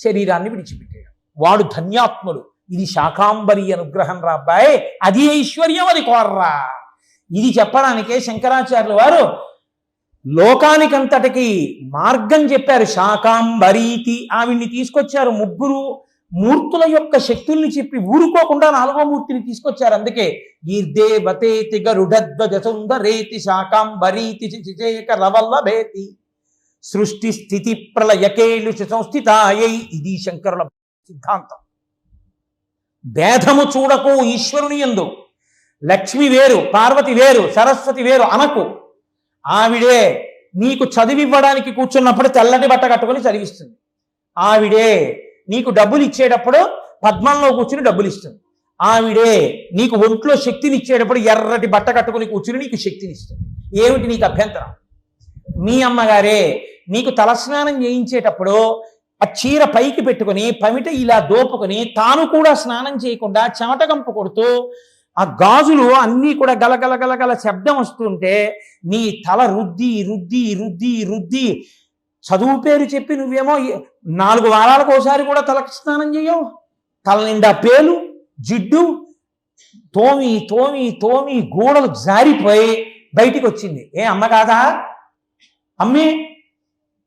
శరీరాన్ని విడిచిపెట్టాడు. వాడు ధన్యాత్ముడు. ఇది శాకాంబరి అనుగ్రహం రా అబ్బాయి, అది ఐశ్వర్యం, అది కోర్రా. ఇది చెప్పడానికే శంకరాచార్యుల వారు లోకానికంతటికి మార్గం చెప్పారు. శాకాంబరీతి ఆవిడ్ని తీసుకొచ్చారు. ముగ్గురు మూర్తుల యొక్క శక్తుల్ని చెప్పి ఊరుకోకుండా నాలుగో మూర్తిని తీసుకొచ్చారు. అందుకే గీర్దేవతేతి గరుడధ్వజ సుందరేతి శాకాంబరీతి చిచేక రవల్లభేతి సృష్టి స్థితి ప్రళయకేలు సంస్థితాయై. ఇది శంకరుల సిద్ధాంతం. భేదము చూడకు ఈశ్వరుని యందు. లక్ష్మి వేరు, పార్వతి వేరు, సరస్వతి వేరు అనకు. ఆవిడే నీకు చదివివ్వడానికి కూర్చున్నప్పుడు తెల్లటి బట్ట కట్టుకొని చదివిస్తుంది. ఆవిడే నీకు డబ్బులు ఇచ్చేటప్పుడు పద్మంలో కూర్చుని డబ్బులు ఇస్తుంది. ఆవిడే నీకు ఒంట్లో శక్తిని ఇచ్చేటప్పుడు ఎర్రటి బట్ట కట్టుకుని కూర్చుని నీకు శక్తిని ఇస్తుంది. ఏమిటి నీకు అభ్యంతరం? మీ అమ్మగారే నీకు తలస్నానం చేయించేటప్పుడు ఆ చీర పైకి పెట్టుకుని పమిట ఇలా దోపుకొని తాను కూడా స్నానం చేయకుండా చెమట కంపు కొడుతూ ఆ గాజులు అన్నీ కూడా గలగల గలగల శబ్దం వస్తుంటే నీ తల రుద్ది రుద్ది రుద్ది రుద్ది చదువు పేరు చెప్పి నువ్వేమో 4 వారాలకు ఒకసారి కూడా తలకు స్నానం చేయవు. తల నిండా పేలు జిడ్డు తోమి తోమి తోమి గోడలు జారిపోయి బయటికి వచ్చింది. ఏ అమ్మ కాదా? అమ్మే